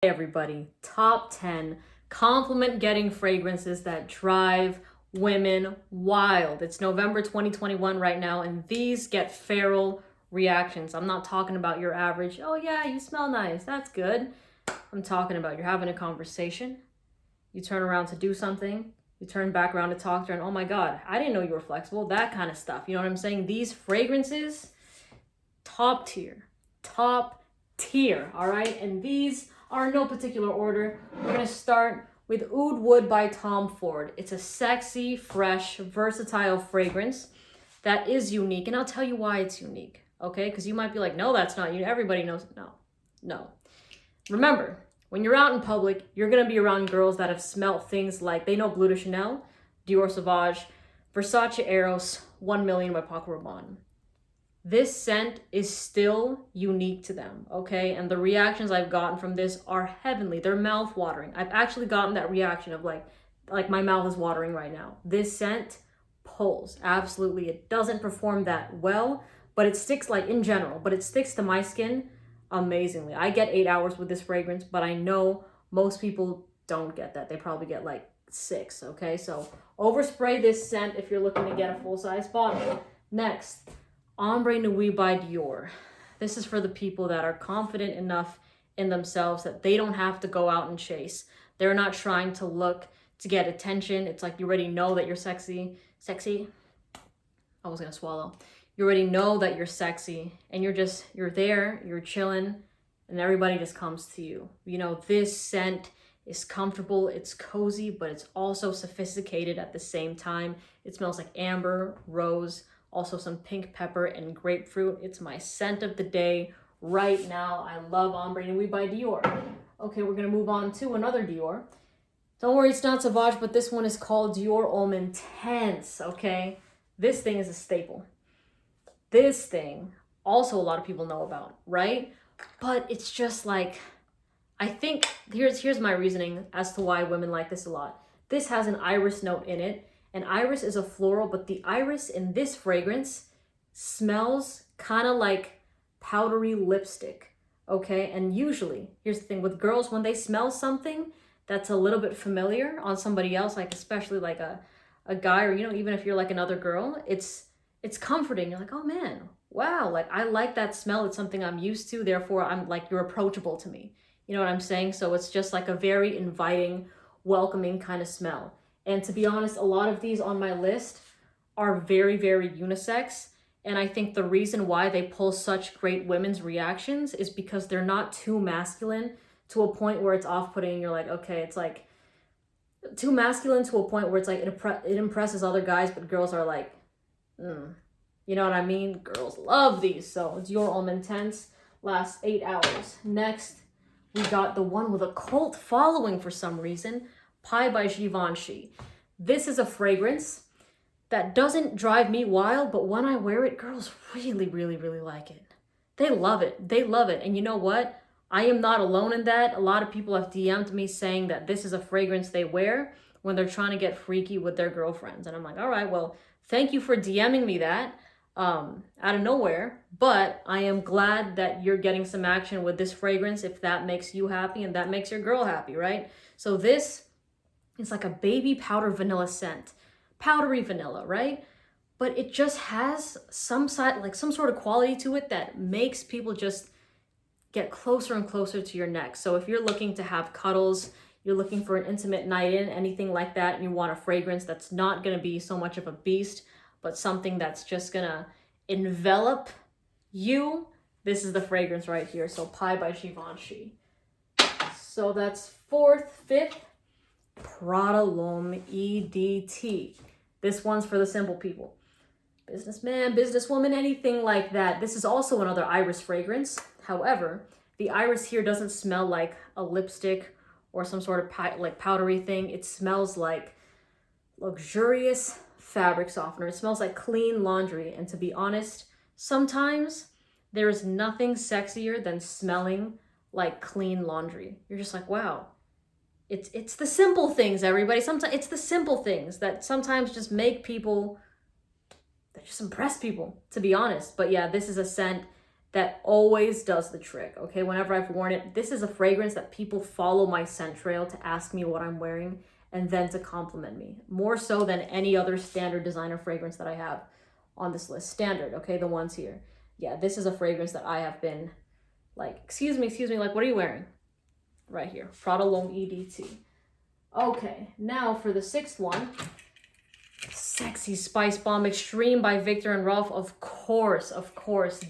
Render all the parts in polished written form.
Hey everybody, top 10 compliment getting fragrances that drive women wild. It's November 2021 right now, and these get feral reactions. I'm not talking about your average, oh yeah, you smell nice, that's good. I'm talking about you're having a conversation, you turn around to do something, you turn back around to talk to her, and oh my God, I didn't know you were flexible, that kind of stuff. You know what I'm saying? These fragrances, top tier, all right? And these are in no particular order. We're gonna start with Oudwood by Tom Ford. It's a sexy, fresh, versatile fragrance that is unique, and I'll tell you why it's unique, okay? Because you might be like, no, that's not you. Everybody knows. No. Remember, when you're out in public, you're gonna be around girls that have smelt things like, they know Bleu de Chanel, Dior Sauvage, Versace Eros, 1 Million by Paco Rabanne. This scent is still unique to them, okay? And the reactions I've gotten from this are heavenly. They're mouth-watering. I've actually gotten that reaction of like my mouth is watering right now. This scent pulls, absolutely. It doesn't perform that well, but it sticks, like in general, but it sticks to my skin amazingly. I get 8 hours with this fragrance, but I know most people don't get that. They probably get like 6, okay? So overspray this scent if you're looking to get a full-size bottle. Next, Ombre Nuit by Dior. This is for the people that are confident enough in themselves that they don't have to go out and chase. They're not trying to look to get attention. It's like you already know that you're sexy. I was gonna swallow. You already know that you're sexy and you're there, you're chilling, and everybody just comes to you. You know, this scent is comfortable, it's cozy, but it's also sophisticated at the same time. It smells like amber, rose, also some pink pepper and grapefruit. It's my scent of the day right now. I love Ombre Nuit by Dior. Okay, we're gonna move on to another Dior. Don't worry, it's not Sauvage, but this one is called Dior Homme Intense, okay? This thing is a staple. This thing, also a lot of people know about, right? But it's just like, I think, here's my reasoning as to why women like this a lot. This has an iris note in it, and iris is a floral, but the iris in this fragrance smells kind of like powdery lipstick, okay? And usually, here's the thing, with girls, when they smell something that's a little bit familiar on somebody else, like especially like a guy, or, you know, even if you're like another girl, it's comforting. You're like, oh man, wow, like I like that smell. It's something I'm used to, therefore I'm like, you're approachable to me. You know what I'm saying? So it's just like a very inviting, welcoming kind of smell. And to be honest, a lot of these on my list are very, very unisex. And I think the reason why they pull such great women's reactions is because they're not too masculine to a point where it's off-putting and you're like, okay, it's like too masculine to a point where it's like it impresses other guys, but girls are like, you know what I mean? Girls love these. So it's Dior Homme Intense, lasts 8 hours. Next, we got the one with a cult following for some reason, Pie by Givenchy. This is a fragrance that doesn't drive me wild, but when I wear it, girls really, really, really like it. They love it. They love it. And you know what? I am not alone in that. A lot of people have DM'd me saying that this is a fragrance they wear when they're trying to get freaky with their girlfriends. And I'm like, all right, well, thank you for DMing me that out of nowhere. But I am glad that you're getting some action with this fragrance if that makes you happy and that makes your girl happy, right? So this, it's like a baby powder vanilla scent. Powdery vanilla, right? But it just has some sort of quality to it that makes people just get closer and closer to your neck. So if you're looking to have cuddles, you're looking for an intimate night in, anything like that, and you want a fragrance that's not gonna be so much of a beast, but something that's just gonna envelop you, this is the fragrance right here. So Pie by Givenchy. So that's fourth. Fifth, Prada Long EDP. This one's for the simple people. Businessman, businesswoman, anything like that. This is also another iris fragrance. However, the iris here doesn't smell like a lipstick or some sort of powdery thing. It smells like luxurious fabric softener. It smells like clean laundry. And to be honest, sometimes there is nothing sexier than smelling like clean laundry. You're just like, wow. It's the simple things, everybody. Sometimes it's the simple things that sometimes just make people, that just impress people, to be honest. But yeah, this is a scent that always does the trick, okay? Whenever I've worn it, this is a fragrance that people follow my scent trail to ask me what I'm wearing and then to compliment me, more so than any other standard designer fragrance that I have on this list. Standard, okay, the ones here. Yeah, this is a fragrance that I have been like, excuse me, like, what are you wearing? Right here, Prada Long EDP. Okay, now for the sixth one, Sexy Spice Bomb Extreme by Viktor and Rolf. Of course.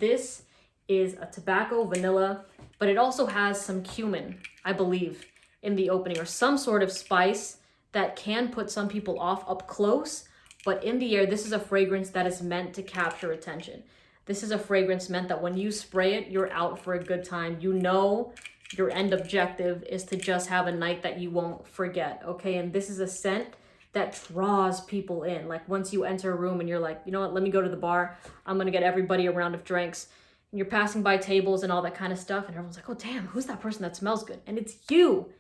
This is a tobacco vanilla, but it also has some cumin, I believe, in the opening, or some sort of spice that can put some people off up close. But in the air, this is a fragrance that is meant to capture attention. This is a fragrance meant that when you spray it, you're out for a good time. You know your end objective is to just have a night that you won't forget, okay? And this is a scent that draws people in. Like once you enter a room and you're like, you know what, let me go to the bar. I'm gonna get everybody a round of drinks. And you're passing by tables and all that kind of stuff. And everyone's like, oh damn, who's that person that smells good? And it's you.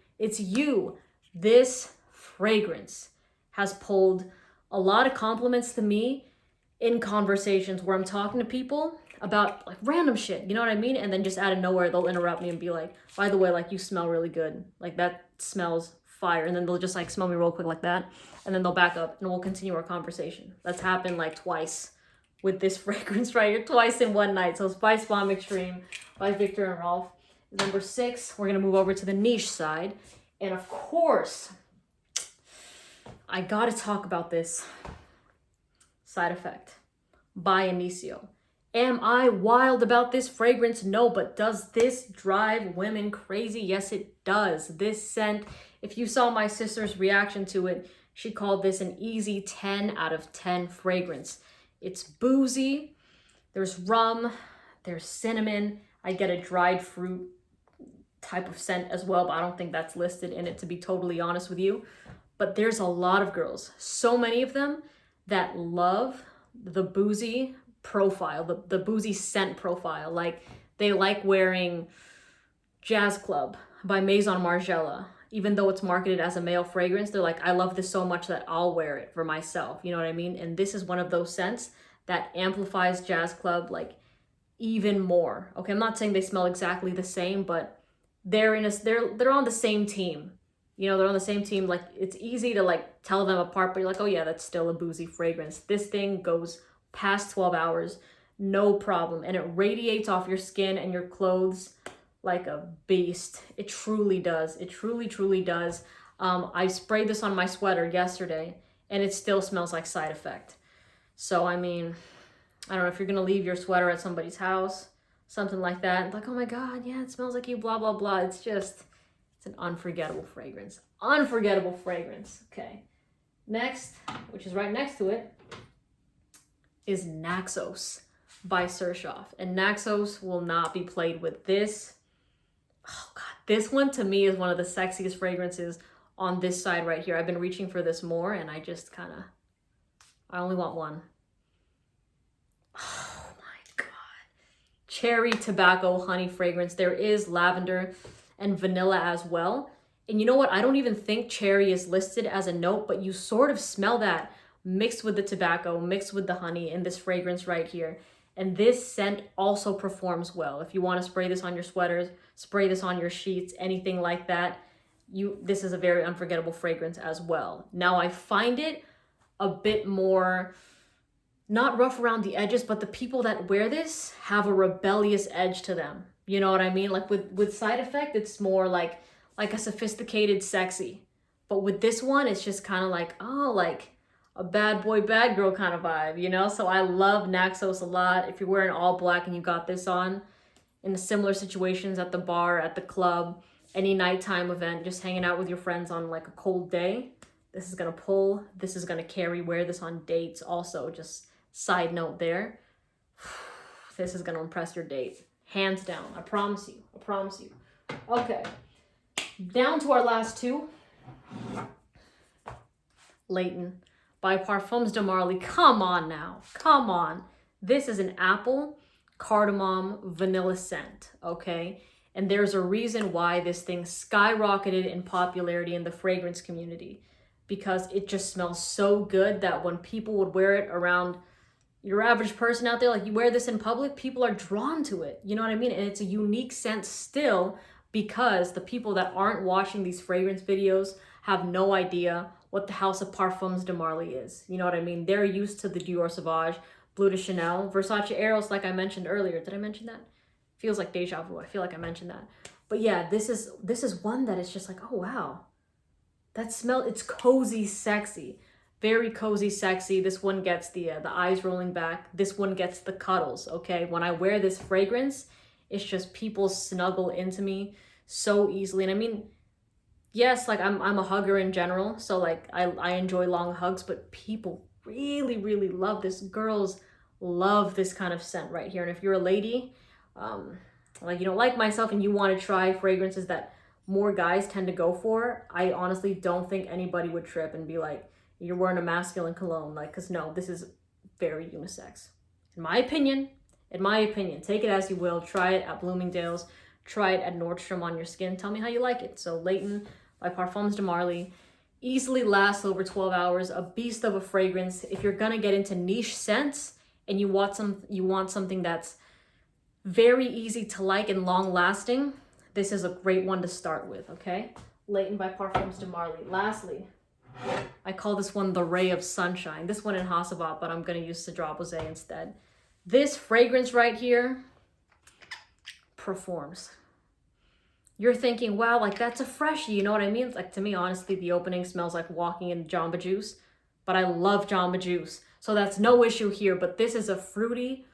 This fragrance has pulled a lot of compliments to me in conversations where I'm talking to people about like random shit, you know what I mean? And then just out of nowhere, they'll interrupt me and be like, by the way, like you smell really good. Like that smells fire. And then they'll just like smell me real quick like that. And then they'll back up and we'll continue our conversation. That's happened like twice with this fragrance right here, twice in one night. So Spice Bomb Extreme by Viktor and Rolf is number 6. We're gonna move over to the niche side. And of course, I gotta talk about this. Side Effect by Inicio. Am I wild about this fragrance? No, but does this drive women crazy? Yes, it does. This scent, if you saw my sister's reaction to it, she called this an easy 10 out of 10 fragrance. It's boozy, there's rum, there's cinnamon. I get a dried fruit type of scent as well, but I don't think that's listed in it, to be totally honest with you. But there's a lot of girls, so many of them, that love the boozy profile, the boozy scent profile. Like they like wearing Jazz Club by Maison Margiela. Even though it's marketed as a male fragrance, they're like, I love this so much that I'll wear it for myself. You know what I mean? And this is one of those scents that amplifies Jazz Club like even more. Okay, I'm not saying they smell exactly the same, but they're on the same team. You know, they're on the same team. Like it's easy to like tell them apart, but you're like, oh yeah, that's still a boozy fragrance. This thing goes past 12 hours, no problem. And it radiates off your skin and your clothes like a beast. It truly does. It truly does. I sprayed this on my sweater yesterday and it still smells like Side Effect. So, I mean, I don't know if you're going to leave your sweater at somebody's house, something like that. Like, oh my God, yeah, it smells like you, blah, blah, blah. It's an unforgettable fragrance. Unforgettable fragrance. Okay. Next, which is right next to it, is Naxos by Sershoff. And Naxos will not be played with. This. Oh God, this one to me is one of the sexiest fragrances on this side right here. I've been reaching for this more and I just I only want one. Oh my God. Cherry tobacco honey fragrance. There is lavender and vanilla as well. And you know what? I don't even think cherry is listed as a note, but you sort of smell that mixed with the tobacco, mixed with the honey in this fragrance right here. And this scent also performs well. If you want to spray this on your sweaters, spray this on your sheets, anything like that, this is a very unforgettable fragrance as well. Now I find it a bit more, not rough around the edges, but the people that wear this have a rebellious edge to them. You know what I mean? Like with Side Effect, it's more like a sophisticated sexy. But with this one, it's just kind of like, oh, like a bad boy, bad girl kind of vibe, you know? So I love Naxos a lot. If you're wearing all black and you got this on in similar situations at the bar, at the club, any nighttime event, just hanging out with your friends on like a cold day, this is gonna pull, this is gonna carry. Wear this on dates also, just side note there. This is gonna impress your date. Hands down, I promise you, I promise you. Okay, down to our last two. Layton by Parfums de Marly. Come on now, come on. This is an apple, cardamom, vanilla scent, okay? And there's a reason why this thing skyrocketed in popularity in the fragrance community, because it just smells so good that when people would wear it around your average person out there, like you wear this in public, people are drawn to it. You know what I mean? And it's a unique scent still because the people that aren't watching these fragrance videos have no idea what the House of Parfums de Marly is. You know what I mean? They're used to the Dior Sauvage, Bleu de Chanel, Versace Eros, like I mentioned earlier. Did I mention that? Feels like deja vu. I feel like I mentioned that. But yeah, this is one that is just like, oh wow. That smell, it's cozy, sexy. Very cozy, sexy. This one gets the eyes rolling back. This one gets the cuddles, okay? When I wear this fragrance, it's just people snuggle into me so easily. And I mean, yes, like I'm a hugger in general, so like I enjoy long hugs, but people really, really love this. Girls love this kind of scent right here. And if you're a lady, like you don't like myself and you want to try fragrances that more guys tend to go for, I honestly don't think anybody would trip and be like, you're wearing a masculine cologne. Like, because no, this is very unisex. In my opinion, take it as you will. Try it at Bloomingdale's. Try it at Nordstrom on your skin. Tell me how you like it. So Layton by Parfums de Marly easily lasts over 12 hours. A beast of a fragrance. If you're going to get into niche scents and you want something that's very easy to like and long lasting, this is a great one to start with, okay? Layton by Parfums de Marly. Lastly, I call this one the Ray of Sunshine. This one in Hasselblad, but I'm going to use Cedrat Rosé instead. This fragrance right here performs. You're thinking, wow, like that's a freshie, you know what I mean? It's like, to me, honestly, the opening smells like walking in Jamba Juice, but I love Jamba Juice. So that's no issue here, but this is a fruity,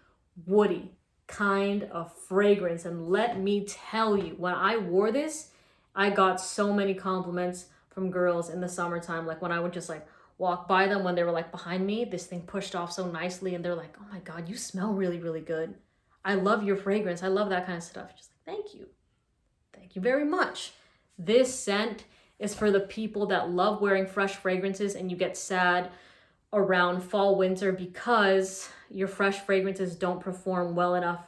woody kind of fragrance. And let me tell you, when I wore this, I got so many compliments from girls in the summertime. Like when I would just like walk by them when they were like behind me, this thing pushed off so nicely and they're like, oh my God, you smell really, really good. I love your fragrance. I love that kind of stuff. Just like, thank you. Thank you very much. This scent is for the people that love wearing fresh fragrances and you get sad around fall, winter because your fresh fragrances don't perform well enough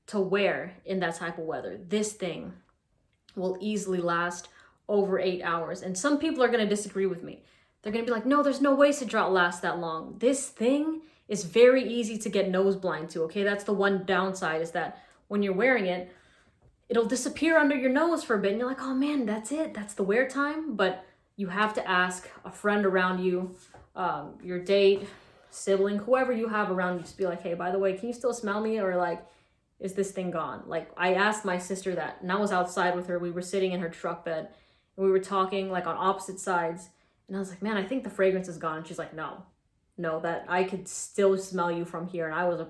to wear in that type of weather. This thing will easily last over 8 hours. And some people are going to disagree with me. They're going to be like, no, there's no way Cedrat lasts that long. This thing is very easy to get nose blind to, okay? That's the one downside, is that when you're wearing it, it'll disappear under your nose for a bit and you're like, oh man, that's it. That's the wear time. But you have to ask a friend around you, your date, sibling, whoever you have around you, just be like, hey, by the way, can you still smell me? Or like, is this thing gone? Like I asked my sister that and I was outside with her. We were sitting in her truck bed and we were talking like on opposite sides. And I was like, man, I think the fragrance is gone. And she's like, no, that I could still smell you from here. And I was a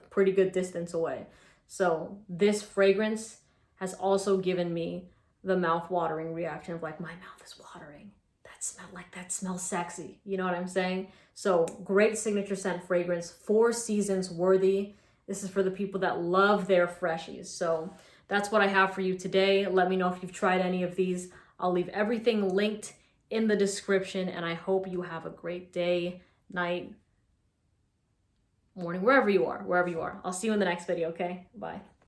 pretty good distance away. So this fragrance has also given me the mouth-watering reaction of like, my mouth is watering. That smells sexy. You know what I'm saying? So great signature scent fragrance, 4 seasons worthy. This is for the people that love their freshies. So that's what I have for you today. Let me know if you've tried any of these. I'll leave everything linked in the description and I hope you have a great day, night, morning, wherever you are. I'll see you in the next video, okay? Bye.